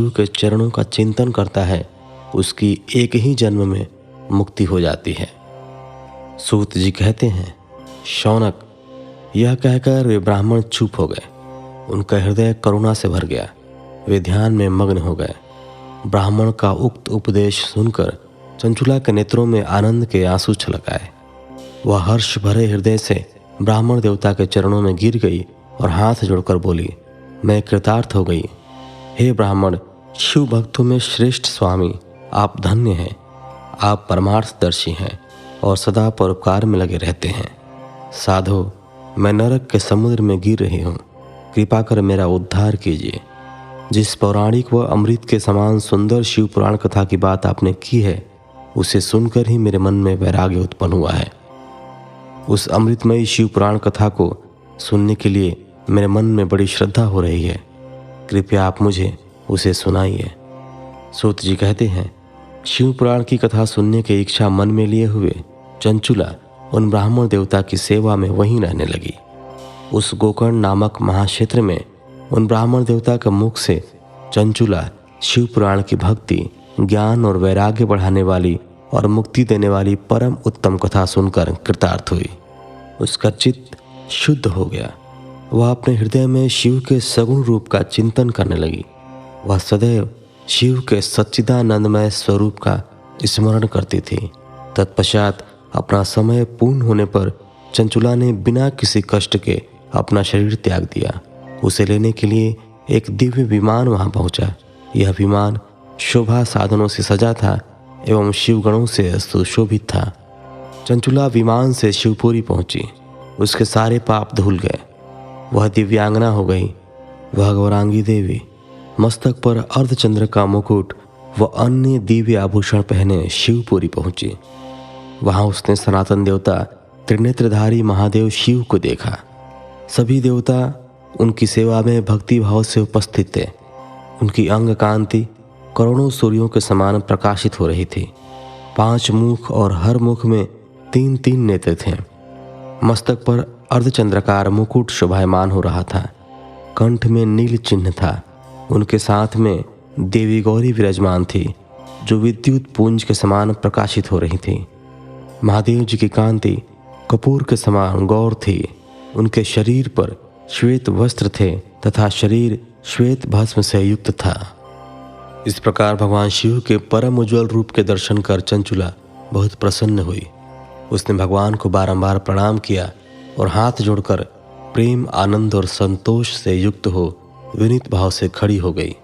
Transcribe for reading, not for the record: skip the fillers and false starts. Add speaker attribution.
Speaker 1: शिव के चरणों का चिंतन करता है उसकी एक ही जन्म में मुक्ति हो जाती है। सूत जी कहते हैं, शौनक, यह कहकर वे ब्राह्मण चुप हो गए। उनका हृदय करुणा से भर गया। वे ध्यान में मग्न हो गए। ब्राह्मण का उक्त उपदेश सुनकर चंचुला के नेत्रों में आनंद के आंसू छलक आए। वह हर्ष भरे हृदय से ब्राह्मण देवता के चरणों में गिर गई और हाथ जोड़कर बोली, मैं कृतार्थ हो गई। हे ब्राह्मण, शिव भक्तों में श्रेष्ठ स्वामी, आप धन्य हैं। आप परमार्थदर्शी हैं और सदा परोपकार में लगे रहते हैं। साधो, मैं नरक के समुद्र में गिर रही हूँ, कृपा कर मेरा उद्धार कीजिए। जिस पौराणिक व अमृत के समान सुंदर शिव पुराण कथा की बात आपने की है, उसे सुनकर ही मेरे मन में वैराग्य उत्पन्न हुआ है। उस अमृतमयी शिव पुराण कथा को सुनने के लिए मेरे मन में बड़ी श्रद्धा हो रही है। कृपया आप मुझे उसे सुनाइए। सूत जी कहते हैं, शिव पुराण की कथा सुनने की इच्छा मन में लिए हुए चंचुला उन ब्राह्मण देवता की सेवा में वहीं रहने लगी। उस गोकर्ण नामक महाक्षेत्र में उन ब्राह्मण देवता के मुख से चंचुला शिव पुराण की भक्ति, ज्ञान और वैराग्य बढ़ाने वाली और मुक्ति देने वाली परम उत्तम कथा सुनकर कृतार्थ हुई। उसका चित्त शुद्ध हो गया। वह अपने हृदय में शिव के सगुण रूप का चिंतन करने लगी। वह सदैव शिव के सच्चिदानंदमय स्वरूप का स्मरण करती थी। तत्पश्चात अपना समय पूर्ण होने पर चंचुला ने बिना किसी कष्ट के अपना शरीर त्याग दिया। उसे लेने के लिए एक दिव्य विमान वहां पहुंचा। यह विमान शोभा साधनों से सजा था एवं शिवगणों से सुशोभित था। चंचुला विमान से शिवपुरी पहुंची। उसके सारे पाप धुल गए। वह दिव्यांगना हो गई। वह गौरांगी देवी मस्तक पर अर्धचंद्र का मुकुट व अन्य दिव्य आभूषण पहने शिवपुरी पहुंची। वहां उसने सनातन देवता त्रिनेत्रधारी महादेव शिव को देखा। सभी देवता उनकी सेवा में भक्ति भाव से उपस्थित थे। उनकी अंग कांति करोड़ों सूर्यों के समान प्रकाशित हो रही थी। 5 मुख और हर मुख में 3-3 नेत्र थे। मस्तक पर अर्धचंद्राकार मुकुट शोभायमान हो रहा था। कंठ में नील चिन्ह था। उनके साथ में देवी गौरी विराजमान थी, जो विद्युत पुंज के समान प्रकाशित हो रही थी। महादेव जी की कांति कपूर के समान गौर थी। उनके शरीर पर श्वेत वस्त्र थे तथा शरीर श्वेत भस्म से युक्त था। इस प्रकार भगवान शिव के परम उज्ज्वल रूप के दर्शन कर चंचुला बहुत प्रसन्न हुई। उसने भगवान को बारंबार प्रणाम किया और हाथ जोड़कर प्रेम, आनंद और संतोष से युक्त हो विनीत भाव से खड़ी हो गई।